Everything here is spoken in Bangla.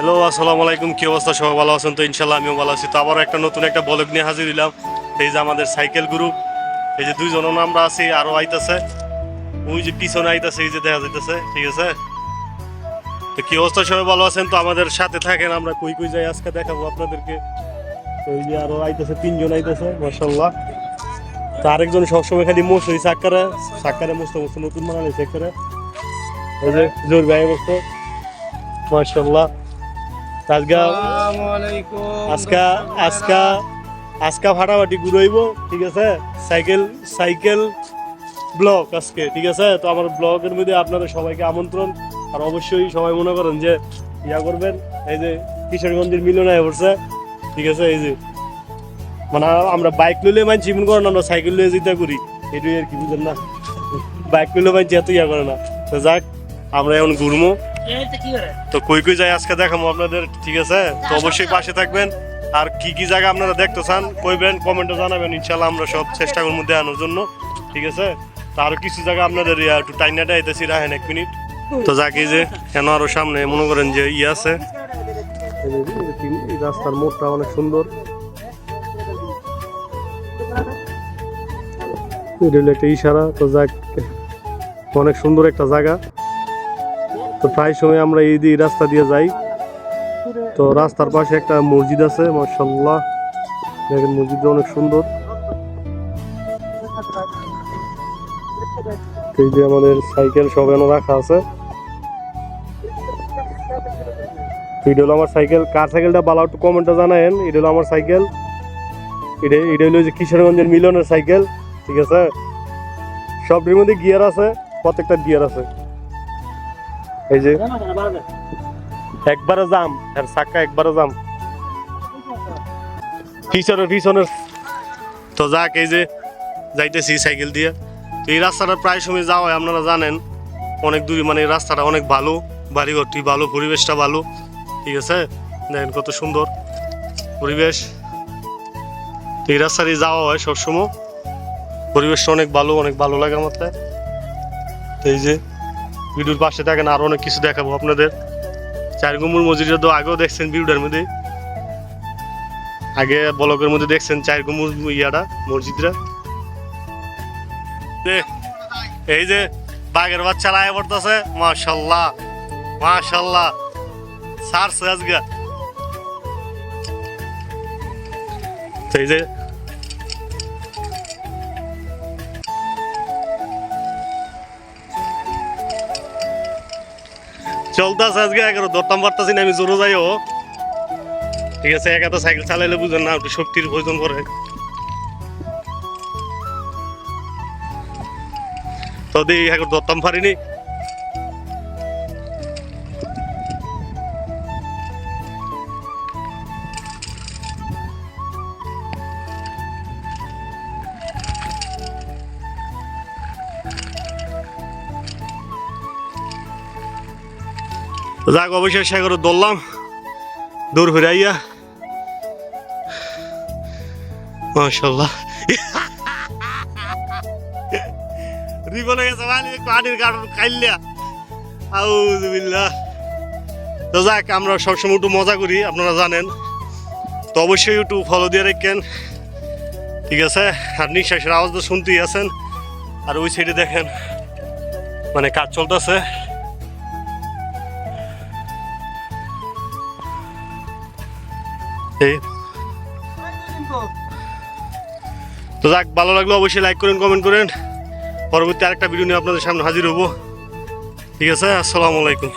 হ্যালো, আসসালামু আলাইকুম। কি অবস্থা? সবাই ভালো আছেন তো? ইনশাল্লাহ আমিও ভালো আছি। তো আবার একটা নতুন একটা ব্লগ নিয়ে হাজির হইলাম। এই যে আমাদের সাইকেল গ্রুপ, এই যে দুইজন আমরা আছি, আরো আইতাছে, ওই যে পিছনে আইতাছে, এই যে দেখা যাইতেছে। ঠিক আছে, তো কি অবস্থা? সবাই ভালো আছেন তো? আমাদের সাথে থাকেন, আমরা কই কই যাই আজকে দেখাবো আপনাদেরকে। তো এই যে আরো আইতাছে, তিনজন আইতাছে, মাশাআল্লাহ। তো আরেকজন সবসময় খালি মোষ হই সাক্কারে সাক্কারে মোস্ত মোস্ত নতুন বানালে সাক্কারে, এই যে জোর ভাই বসতো, মাশাআল্লাহ। আজকা আজকা আজকা আজকা ফাটাফাটি ঘুরাইব। ঠিক আছে, সাইকেল সাইকেল ব্লগ আজকে। ঠিক আছে, তো আমার ব্লগের মধ্যে আপনাদের সবাইকে আমন্ত্রণ। আর অবশ্যই সবাই মনে করেন যে ইয়া করবেন, এই যে কিশোরগঞ্জের মিলনায় পড়ছে। ঠিক আছে, এই যে মানে আমরা বাইক লইলে মানছি মনে করেন, আমরা সাইকেল লইয়ে যেতে করি, এটাই আর কি, বুঝলেন না? বাইক লইলে মানছি এত ইয়া করে না। তো যাক, আমরা এখন ঘুরবো। তো কই কই যাই আজকে দেখাবো আপনাদের। ঠিক আছে, তো অবশ্যই পাশে থাকবেন। আর কি কি জায়গা আপনারা দেখতে চান কইবেন, কমেন্টে জানাবেন। ইনশাল্লাহ আমরা সব চেষ্টা করবো দেখানোর জন্য। ঠিক আছে, তো আরো কিছু জায়গা আপনাদের একটু টাইনাটা আইতেছি, রাখেন 1 মিনিট। তো যাকে যে কেন আরো সামনে মনে করেন যে ইয়ে আছে, এই রাস্তার মোড়টা অনেক সুন্দর। একটা ইশারা, তো যাক অনেক সুন্দর একটা জায়গা। তো প্রায় সময় আমরা এই রাস্তা দিয়ে যাই। তো রাস্তার পাশে একটা মসজিদ আছে, মাশাআল্লাহ, দেখেন মসজিদটা অনেক সুন্দর। এই যে আমাদের সাইকেল সব এনে রাখা আছে। এটা হলো আমার সাইকেল। কার সাইকেলটা ভালো একটু কমেন্টে জানায়েন। এটা হলো আমার সাইকেল। এটা হলো যে কিশোরগঞ্জের মিলনের সাইকেল। ঠিক আছে, সবটির মধ্যে গিয়ার আছে, প্রত্যেকটা গিয়ার আছে। এই যে একবারে জাম, আর চাক্কা একবারে জাম, পিছনের। তো যাক, এই যে যাইতেছি সাইকেল দিয়ে। তো এই রাস্তাটা প্রায় সময় যাওয়া হয়, আপনারা জানেন, অনেক দূরে। মানে এই রাস্তাটা অনেক ভালো, বাড়িঘরটি ভালো, পরিবেশটা ভালো। ঠিক আছে, দেখেন কত সুন্দর পরিবেশ। এই রাস্তায় যাওয়া হয় সবসময়, পরিবেশটা অনেক ভালো, অনেক ভালো লাগে আমার। এই যে ভিডিওর পাশে থাকেন, আরো অনেক কিছু দেখাবো আপনাদের। 4 গম্বুজ মসজিদটা তো আগেও দেখছেন ভিডিওর মধ্যে, আগে ব্লগের মধ্যে দেখছেন 4 গম্বুজ ইয়াটা, মসজিদটা। এই যে বাঘের বাচ্চা আয় পড়তেছে, মাশাআল্লাহ মাশাআল্লাহ, সারছে আজকে। এই যে চলতেছে আজকে, এগারো ধরতাম পারতাছি না, আমি জোরে যাইও। ঠিক আছে, একা তো সাইকেল চালাইলে বুঝেন না, একটু শক্তির প্রয়োজন করে। তো দিই এখন ধরতাম পারিনি। যাক, অবশ্যই সে করে দৌড়লাম, দূর ফিরে আইয়া, মাশাআল্লাহ। রিবনে গেছে পানির কারণ কাইল্লা, আউযুবিল্লাহ। তো যাক, আমরা সবসময় একটু মজা করি, আপনারা জানেন। তো অবশ্যই একটু ফলো দিয়ে রাখেন। ঠিক আছে, আর নিঃশ্বাসের আওয়াজ তো শুনতেই আছেন। আর ওই সাইডে দেখেন মানে কাজ চলতেছে। তো যাক, ভালো লাগলো অবশ্যই লাইক করেন, কমেন্ট করেন। পরবর্তী আরেকটা ভিডিও নিয়ে আপনাদের সামনে হাজির হবো। ঠিক আছে, আসসালামু আলাইকুম।